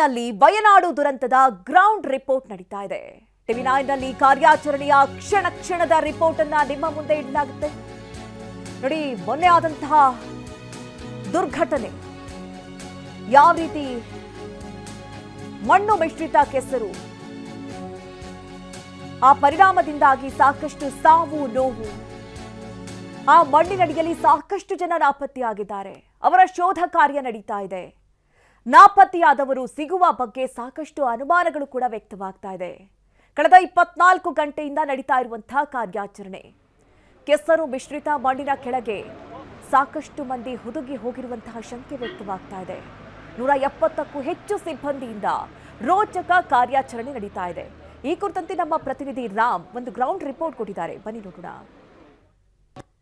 ನಲ್ಲಿ ವಯನಾಡು ದುರಂತದ ground report ನಡೀತಾ ಇದೆ. ಟಿವಿ9 ನಲ್ಲಿ ಕಾರ್ಯಾಚರಣೆಯ ಕ್ಷಣ ಕ್ಷಣದ ರಿಪೋರ್ಟ್ ಅನ್ನ ನಿಮ್ಮ ಮುಂದೆ ಇಡಲಾಗುತ್ತೆ. ನೋಡಿ, ಮೊನ್ನೆ ಆದಂತಹ ದುರ್ಘಟನೆ ಯಾವ ರೀತಿ ಮಣ್ಣು ಮಿಶ್ರಿತ ಕೆಸರು, ಆ ಪರಿಣಾಮದಿಂದಾಗಿ ಸಾಕಷ್ಟು ಸಾವು ನೋವು, ಆ ಮಣ್ಣಿನಡಿಯಲ್ಲಿ ಸಾಕಷ್ಟು ಜನ ನಾಪತ್ತೆಯಾಗಿದ್ದಾರೆ. ಅವರ ಶೋಧ ಕಾರ್ಯ ನಡೀತಾ ಇದೆ. ನಾಪತ್ತೆಯಾದವರು ಸಿಗುವ ಬಗ್ಗೆ ಸಾಕಷ್ಟು ಅನುಮಾನಗಳು ಕೂಡ ವ್ಯಕ್ತವಾಗ್ತಾ ಇದೆ. ಕಳೆದ 24 ಗಂಟೆಯಿಂದ ನಡೀತಾ ಇರುವಂತಹ ಕಾರ್ಯಾಚರಣೆ, ಕೆಸರು ಮಿಶ್ರಿತ ಮಣ್ಣಿನ ಕೆಳಗೆ ಸಾಕಷ್ಟು ಮಂದಿ ಹುದುಗಿ ಹೋಗಿರುವಂತಹ ಶಂಕೆ ವ್ಯಕ್ತವಾಗ್ತಾ ಇದೆ. 170ಕ್ಕೂ ಹೆಚ್ಚು ಸಿಬ್ಬಂದಿಯಿಂದ ರೋಚಕ ಕಾರ್ಯಾಚರಣೆ ನಡೀತಾ ಇದೆ. ಈ ಕುರಿತಂತೆ ನಮ್ಮ ಪ್ರತಿನಿಧಿ ರಾಮ್ ಒಂದು ಗ್ರೌಂಡ್ ರಿಪೋರ್ಟ್ ಕೊಟ್ಟಿದ್ದಾರೆ, ಬನ್ನಿ ನೋಡೋಣ.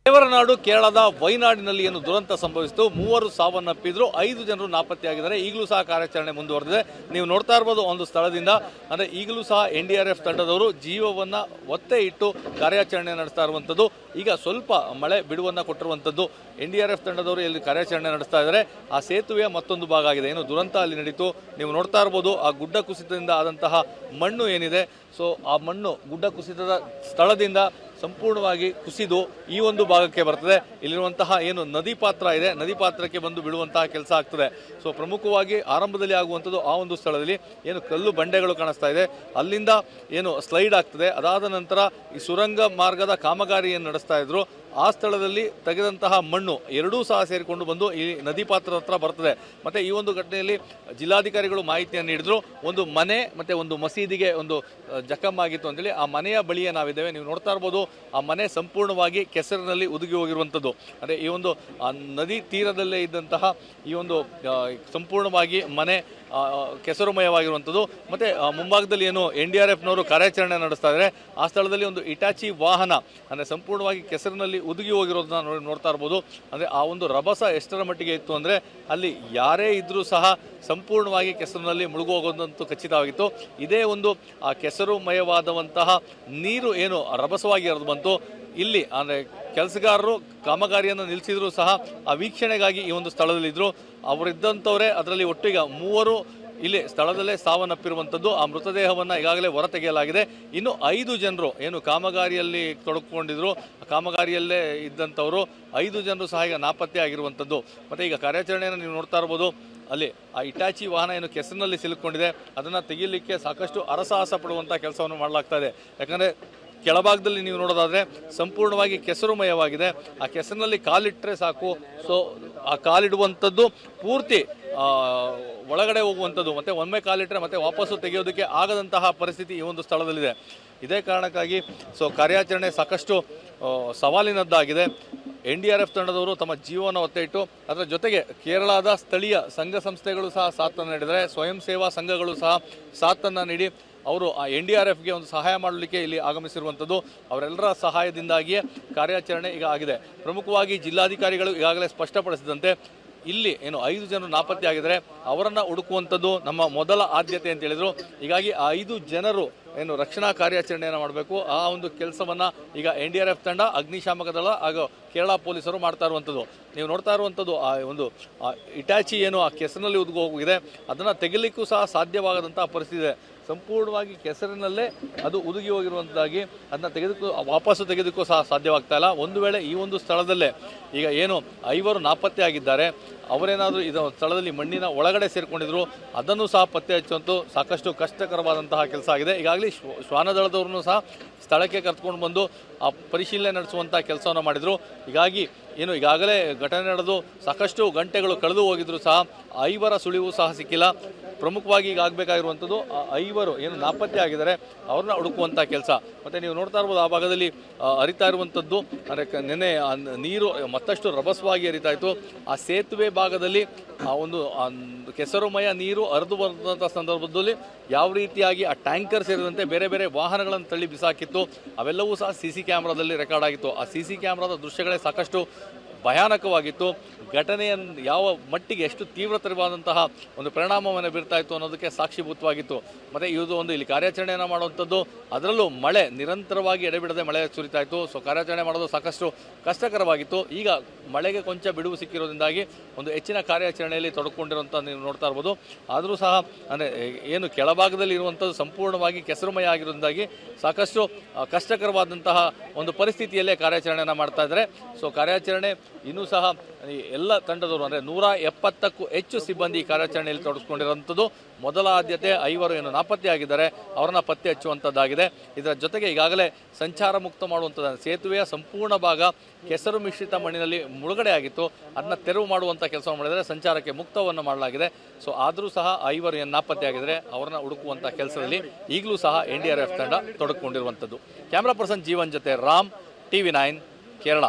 ದೇವರನಾಡು ಕೇರಳದ ವಯನಾಡಿನಲ್ಲಿ ಏನು ದುರಂತ ಸಂಭವಿಸಿತು, 3 ಸಾವನ್ನಪ್ಪಿದ್ರು, 5 ಜನರು ನಾಪತ್ತೆಯಾಗಿದ್ದಾರೆ. ಈಗಲೂ ಸಹ ಕಾರ್ಯಾಚರಣೆ ಮುಂದುವರೆದಿದೆ. ನೀವು ನೋಡ್ತಾ ಇರ್ಬೋದು, ಒಂದು ಸ್ಥಳದಿಂದ ಅಂದರೆ ಈಗಲೂ ಸಹ NDRF ತಂಡದವರು ಜೀವವನ್ನು ಒತ್ತೆ ಇಟ್ಟು ಕಾರ್ಯಾಚರಣೆ ನಡೆಸ್ತಾ ಇರುವಂಥದ್ದು. ಈಗ ಸ್ವಲ್ಪ ಮಳೆ ಬಿಡುವನ್ನು ಕೊಟ್ಟಿರುವಂಥದ್ದು. NDRF ತಂಡದವರು ಇಲ್ಲಿ ಕಾರ್ಯಾಚರಣೆ ನಡೆಸ್ತಾ ಇದ್ದಾರೆ. ಆ ಸೇತುವೆಯ ಮತ್ತೊಂದು ಭಾಗ ಆಗಿದೆ, ಏನು ದುರಂತ ಅಲ್ಲಿ ನಡೀತು. ನೀವು ನೋಡ್ತಾ ಇರ್ಬೋದು, ಆ ಗುಡ್ಡ ಕುಸಿತದಿಂದ ಆದಂತಹ ಮಣ್ಣು ಏನಿದೆ, ಸೊ ಆ ಮಣ್ಣು ಗುಡ್ಡ ಕುಸಿತದ ಸ್ಥಳದಿಂದ ಸಂಪೂರ್ಣವಾಗಿ ಕುಸಿದು ಈ ಒಂದು ಭಾಗಕ್ಕೆ ಬರ್ತದೆ. ಇಲ್ಲಿರುವಂತಹ ಏನು ನದಿ ಪಾತ್ರ ಇದೆ, ನದಿ ಪಾತ್ರಕ್ಕೆ ಬಂದು ಬಿಡುವಂತಹ ಕೆಲಸ ಆಗ್ತದೆ. ಸೊ ಪ್ರಮುಖವಾಗಿ ಆರಂಭದಲ್ಲಿ ಆಗುವಂಥದ್ದು ಆ ಒಂದು ಸ್ಥಳದಲ್ಲಿ ಏನು ಕಲ್ಲು ಬಂಡೆಗಳು ಕಾಣಿಸ್ತಾ ಇದೆ, ಅಲ್ಲಿಂದ ಏನು ಸ್ಲೈಡ್ ಆಗ್ತದೆ. ಅದಾದ ನಂತರ ಈ ಸುರಂಗ ಮಾರ್ಗದ ಕಾಮಗಾರಿಯನ್ನು ನಡೆಸ್ತಾ ಇದ್ರು. ಆ ಸ್ಥಳದಲ್ಲಿ ತೆಗೆದಂತಹ ಮಣ್ಣು ಎರಡೂ ಸಹ ಸೇರಿಕೊಂಡು ಬಂದು ಈ ನದಿ ಪಾತ್ರದ ಹತ್ರ ಬರ್ತದೆ. ಮತ್ತು ಈ ಒಂದು ಘಟನೆಯಲ್ಲಿ ಜಿಲ್ಲಾಧಿಕಾರಿಗಳು ಮಾಹಿತಿಯನ್ನು ನೀಡಿದ್ರು. ಒಂದು ಮನೆ ಮತ್ತು ಒಂದು ಮಸೀದಿಗೆ ಒಂದು ಜಖಮ್ ಆಗಿತ್ತು ಅಂತೇಳಿ ಆ ಮನೆಯ ಬಳಿಯೇ ನಾವಿದ್ದೇವೆ. ನೀವು ನೋಡ್ತಾ ಇರ್ಬೋದು, ಆ ಮನೆ ಸಂಪೂರ್ಣವಾಗಿ ಕೆಸರಿನಲ್ಲಿ ಉದುಗಿ ಹೋಗಿರುವಂಥದ್ದು. ಅಂದರೆ ಈ ಒಂದು ನದಿ ತೀರದಲ್ಲೇ ಇದ್ದಂತಹ ಈ ಒಂದು ಸಂಪೂರ್ಣವಾಗಿ ಮನೆ ಕೆಸರುಮಯವಾಗಿರುವಂಥದ್ದು. ಮತ್ತು ಮುಂಭಾಗದಲ್ಲಿ ಏನು NDRFನವರು ಕಾರ್ಯಾಚರಣೆ ನಡೆಸ್ತಾ ಇದ್ದಾರೆ, ಆ ಸ್ಥಳದಲ್ಲಿ ಒಂದು ಇಟಾಚಿ ವಾಹನ ಅಂದರೆ ಸಂಪೂರ್ಣವಾಗಿ ಕೆಸರಿನಲ್ಲಿ ಉದುಗಿ ಹೋಗಿರೋದನ್ನ ನೋಡ್ತಾ ಇರ್ಬೋದು. ಅಂದರೆ ಆ ಒಂದು ರಭಸ ಎಷ್ಟರ ಮಟ್ಟಿಗೆ ಇತ್ತು ಅಂದರೆ ಅಲ್ಲಿ ಯಾರೇ ಇದ್ದರೂ ಸಹ ಸಂಪೂರ್ಣವಾಗಿ ಕೆಸರಿನಲ್ಲಿ ಮುಳುಗು ಹೋಗೋದಂತೂ ಖಚಿತವಾಗಿತ್ತು. ಇದೇ ಒಂದು ಆ ಕೆಸರುಮಯವಾದಂತಹ ನೀರು ಏನು ರಭಸವಾಗಿ ಹರಿದು ಬಂತು. ಇಲ್ಲಿ ಅಂದರೆ ಕೆಲಸಗಾರರು ಕಾಮಗಾರಿಯನ್ನು ನಿಲ್ಲಿಸಿದ್ರು ಸಹ ಆ ವೀಕ್ಷಣೆಗಾಗಿ ಈ ಒಂದು ಸ್ಥಳದಲ್ಲಿದ್ದರು. ಅವರಿದ್ದಂಥವರೇ ಅದರಲ್ಲಿ ಒಟ್ಟಿಗೆ 3 ಇಲ್ಲಿ ಸ್ಥಳದಲ್ಲೇ ಸಾವನ್ನಪ್ಪಿರುವಂಥದ್ದು. ಆ ಮೃತದೇಹವನ್ನು ಈಗಾಗಲೇ ಹೊರತೆಗೆಯಲಾಗಿದೆ. ಇನ್ನು 5 ಜನರು ಏನು ಕಾಮಗಾರಿಯಲ್ಲಿ ತೊಡಗಿಕೊಂಡಿದ್ರು, ಕಾಮಗಾರಿಯಲ್ಲೇ ಇದ್ದಂಥವರು 5 ಜನರು ಸಹ ಈಗ ನಾಪತ್ತೆ ಆಗಿರುವಂಥದ್ದು. ಮತ್ತು ಈಗ ಕಾರ್ಯಾಚರಣೆಯನ್ನು ನೀವು ನೋಡ್ತಾ ಇರ್ಬೋದು, ಅಲ್ಲಿ ಆ ಇಟಾಚಿ ವಾಹನ ಏನು ಕೆಸರಿನಲ್ಲಿ ಸಿಲುಕೊಂಡಿದೆ ಅದನ್ನು ತೆಗೀಲಿಕ್ಕೆ ಸಾಕಷ್ಟು ಹರಸಾಹಸ ಪಡುವಂಥ ಕೆಲಸವನ್ನು ಮಾಡಲಾಗ್ತಾ ಇದೆ. ಯಾಕಂದರೆ ಕೆಳಭಾಗದಲ್ಲಿ ನೀವು ನೋಡೋದಾದರೆ ಸಂಪೂರ್ಣವಾಗಿ ಕೆಸರುಮಯವಾಗಿದೆ. ಆ ಕೆಸರಿನಲ್ಲಿ ಕಾಲಿಟ್ಟರೆ ಸಾಕು, ಸೊ ಆ ಕಾಲಿಡುವಂಥದ್ದು ಪೂರ್ತಿ ಒಳಗಡೆ ಹೋಗುವಂಥದ್ದು. ಮತ್ತು ಒಮ್ಮೆ ಕಾಲಿಟ್ಟರೆ ಮತ್ತೆ ವಾಪಸ್ಸು ತೆಗೆಯೋದಕ್ಕೆ ಆಗದಂತಹ ಪರಿಸ್ಥಿತಿ ಈ ಒಂದು ಸ್ಥಳದಲ್ಲಿದೆ. ಇದೇ ಕಾರಣಕ್ಕಾಗಿ ಸೊ ಕಾರ್ಯಾಚರಣೆ ಸಾಕಷ್ಟು ಸವಾಲಿನದ್ದಾಗಿದೆ. NDRF ತಂಡದವರು ತಮ್ಮ ಜೀವನ ಒತ್ತೆ ಇಟ್ಟು ಅದರ ಜೊತೆಗೆ ಕೇರಳದ ಸ್ಥಳೀಯ ಸಂಘ ಸಂಸ್ಥೆಗಳು ಸಹ ಸಾಥನ್ನು ನೀಡಿದರೆ, ಸ್ವಯಂ ಸೇವಾ ಸಂಘಗಳು ಸಹ ಸಾಥನ್ನು ನೀಡಿ ಅವರು ಆ NDRFಗೆ ಒಂದು ಸಹಾಯ ಮಾಡಲಿಕ್ಕೆ ಇಲ್ಲಿ ಆಗಮಿಸಿರುವಂಥದ್ದು. ಅವರೆಲ್ಲರ ಸಹಾಯದಿಂದಾಗಿಯೇ ಕಾರ್ಯಾಚರಣೆ ಈಗ ಆಗಿದೆ. ಪ್ರಮುಖವಾಗಿ ಜಿಲ್ಲಾಧಿಕಾರಿಗಳು ಈಗಾಗಲೇ ಸ್ಪಷ್ಟಪಡಿಸಿದಂತೆ ಇಲ್ಲಿ ಏನು 5 ಜನರು ನಾಪತ್ತೆ ಆಗಿದ್ದಾರೆ, ಅವರನ್ನು ಹುಡುಕುವಂಥದ್ದು ನಮ್ಮ ಮೊದಲ ಆದ್ಯತೆ ಅಂತ ಹೇಳಿದರು. ಹೀಗಾಗಿ ಆ 5 ಜನರು ಏನು ರಕ್ಷಣಾ ಕಾರ್ಯಾಚರಣೆಯನ್ನು ಮಾಡಬೇಕು. ಆ ಒಂದು ಕೆಲಸವನ್ನು ಈಗ NDRF ತಂಡ, ಅಗ್ನಿಶಾಮಕ ದಳ ಹಾಗೂ ಕೇರಳ ಪೊಲೀಸರು ಮಾಡ್ತಾ ಇರುವಂಥದ್ದು. ನೀವು ನೋಡ್ತಾ ಇರುವಂಥದ್ದು ಆ ಒಂದು ಇಟಾಚಿ ಏನು ಆ ಕೆಸರಿನಲ್ಲಿ ಉದುಗಿ ಹೋಗಿದೆ, ಅದನ್ನು ತೆಗಿಲಿಕ್ಕೂ ಸಹ ಸಾಧ್ಯವಾಗದಂಥ ಪರಿಸ್ಥಿತಿ ಇದೆ. ಸಂಪೂರ್ಣವಾಗಿ ಕೆಸರಿನಲ್ಲೇ ಅದು ಉದುಗಿ ಹೋಗಿರುವಂಥದ್ದಾಗಿ ಅದನ್ನು ವಾಪಸ್ಸು ತೆಗೆದಕ್ಕೂ ಸಹ ಸಾಧ್ಯವಾಗ್ತಾ ಇಲ್ಲ. ಒಂದು ವೇಳೆ ಈ ಒಂದು ಸ್ಥಳದಲ್ಲೇ ಈಗ ಏನು 5 ನಾಪತ್ತೆ ಆಗಿದ್ದಾರೆ, ಅವರೇನಾದರೂ ಇದು ಸ್ಥಳದಲ್ಲಿ ಮಣ್ಣಿನ ಒಳಗಡೆ ಸೇರಿಕೊಂಡಿದ್ರು, ಅದನ್ನು ಸಹ ಪತ್ತೆ ಹಚ್ಚುವಂತೂ ಸಾಕಷ್ಟು ಕಷ್ಟಕರವಾದಂತಹ ಕೆಲಸ ಆಗಿದೆ. ಈಗಾಗಲೇ ಶ್ವಾನದಳದವ್ರನ್ನೂ ಸಹ ಸ್ಥಳಕ್ಕೆ ಕರೆದುಕೊಂಡು ಬಂದು ಆ ಪರಿಶೀಲನೆ ನಡೆಸುವಂಥ ಕೆಲಸವನ್ನು ಮಾಡಿದರು. ಹೀಗಾಗಿ ಏನು ಈಗಾಗಲೇ ಘಟನೆ ನಡೆದು ಸಾಕಷ್ಟು ಗಂಟೆಗಳು ಕಳೆದು ಹೋಗಿದ್ರು ಸಹ 5 ಸುಳಿವು ಸಹ ಸಿಕ್ಕಿಲ್ಲ. ಪ್ರಮುಖವಾಗಿ ಈಗ ಆಗಬೇಕಾಗಿರುವಂಥದ್ದು ಆ 5 ಏನು ನಾಪತ್ತೆ ಆಗಿದ್ದಾರೆ ಅವ್ರನ್ನ ಹುಡುಕುವಂಥ ಕೆಲಸ. ಮತ್ತು ನೀವು ನೋಡ್ತಾ ಇರ್ಬೋದು, ಆ ಭಾಗದಲ್ಲಿ ಹರಿತಾ ಇರುವಂಥದ್ದು ಅಂದರೆ ನೆನೆ ನೀರು ಮತ್ತಷ್ಟು ರಭಸವಾಗಿ ಹರಿತಾ ಇತ್ತು. ಆ ಸೇತುವೆ ಭಾಗದಲ್ಲಿ ಆ ಒಂದು ಕೆಸರುಮಯ ನೀರು ಹರಿದು ಬರುವಂಥ ಸಂದರ್ಭದಲ್ಲಿ ಯಾವ ರೀತಿಯಾಗಿ ಆ ಟ್ಯಾಂಕರ್ ಸೇರಿದಂತೆ ಬೇರೆ ಬೇರೆ ವಾಹನಗಳನ್ನು ತಳ್ಳಿ ಬಿಸಾಕಿತ್ತು, ಅವೆಲ್ಲವೂ ಸಹ CC ಕ್ಯಾಮ್ರಾದಲ್ಲಿ ರೆಕಾರ್ಡ್ ಆಗಿತ್ತು. ಆ CC ಕ್ಯಾಮ್ರಾದ ದೃಶ್ಯಗಳೇ ಸಾಕಷ್ಟು ಭಯಾನಕವಾಗಿತ್ತು. ಘಟನೆಯನ್ನು ಯಾವ ಮಟ್ಟಿಗೆ ಎಷ್ಟು ತೀವ್ರತರವಾದಂತಹ ಒಂದು ಪರಿಣಾಮವನ್ನು ಬೀರ್ತಾ ಇತ್ತು ಅನ್ನೋದಕ್ಕೆ ಸಾಕ್ಷೀಭೂತವಾಗಿತ್ತು. ಮತ್ತು ಇದು ಒಂದು ಇಲ್ಲಿ ಕಾರ್ಯಾಚರಣೆಯನ್ನು ಮಾಡುವಂಥದ್ದು, ಅದರಲ್ಲೂ ಮಳೆ ನಿರಂತರವಾಗಿ ಎಡೆಬಿಡದೆ ಮಳೆ ಸುರಿತಾ ಇತ್ತು. ಸೊ ಕಾರ್ಯಾಚರಣೆ ಮಾಡೋದು ಸಾಕಷ್ಟು ಕಷ್ಟಕರವಾಗಿತ್ತು. ಈಗ ಮಳೆಗೆ ಕೊಂಚ ಬಿಡುವು ಸಿಕ್ಕಿರೋದ್ರಿಂದಾಗಿ ಒಂದು ಹೆಚ್ಚಿನ ಕಾರ್ಯಾಚರಣೆಯಲ್ಲಿ ತೊಡಕೊಂಡಿರುವಂಥ ನೀವು ನೋಡ್ತಾ ಇರ್ಬೋದು. ಆದರೂ ಸಹ ಅಂದರೆ ಏನು ಕೆಳಭಾಗದಲ್ಲಿ ಇರುವಂಥದ್ದು ಸಂಪೂರ್ಣವಾಗಿ ಕೆಸರುಮಯ ಆಗಿರೋದ್ರಿಂದಾಗಿ ಸಾಕಷ್ಟು ಕಷ್ಟಕರವಾದಂತಹ ಒಂದು ಪರಿಸ್ಥಿತಿಯಲ್ಲೇ ಕಾರ್ಯಾಚರಣೆಯನ್ನು ಮಾಡ್ತಾ ಇದ್ದಾರೆ. ಸೊ ಕಾರ್ಯಾಚರಣೆ ಇನ್ನೂ ಸಹ ಎಲ್ಲ ತಂಡದವರು ಅಂದರೆ 170ಕ್ಕೂ ಹೆಚ್ಚು ಸಿಬ್ಬಂದಿ ಕಾರ್ಯಾಚರಣೆಯಲ್ಲಿ ತೊಡಗಿಸ್ಕೊಂಡಿರುವಂಥದ್ದು. ಮೊದಲ ಆದ್ಯತೆ 5 ಏನು ನಾಪತ್ತೆಯಾಗಿದ್ದಾರೆ ಅವರನ್ನ ಪತ್ತೆ ಹಚ್ಚುವಂಥದ್ದಾಗಿದೆ. ಇದರ ಜೊತೆಗೆ ಈಗಾಗಲೇ ಸಂಚಾರ ಮುಕ್ತ ಮಾಡುವಂಥದ್ದು, ಸೇತುವೆಯ ಸಂಪೂರ್ಣ ಭಾಗ ಕೆಸರು ಮಿಶ್ರಿತ ಮಣ್ಣಿನಲ್ಲಿ ಮುಳುಗಡೆ ಆಗಿತ್ತು, ಅದನ್ನ ತೆರವು ಮಾಡುವಂಥ ಕೆಲಸವನ್ನು ಮಾಡಿದರೆ ಸಂಚಾರಕ್ಕೆ ಮುಕ್ತವನ್ನು ಮಾಡಲಾಗಿದೆ. ಸೊ ಆದರೂ ಸಹ 5 ಏನು ನಾಪತ್ತೆಯಾಗಿದ್ದಾರೆ ಅವರನ್ನ ಹುಡುಕುವಂಥ ಕೆಲಸದಲ್ಲಿ ಈಗಲೂ ಸಹ NDRF ತಂಡ ತೊಡಗಿಕೊಂಡಿರುವಂಥದ್ದು. ಕ್ಯಾಮ್ರಾ ಪರ್ಸನ್ ಜೀವನ್ ಜೊತೆ ರಾಮ್, TV9 ಕೇರಳ.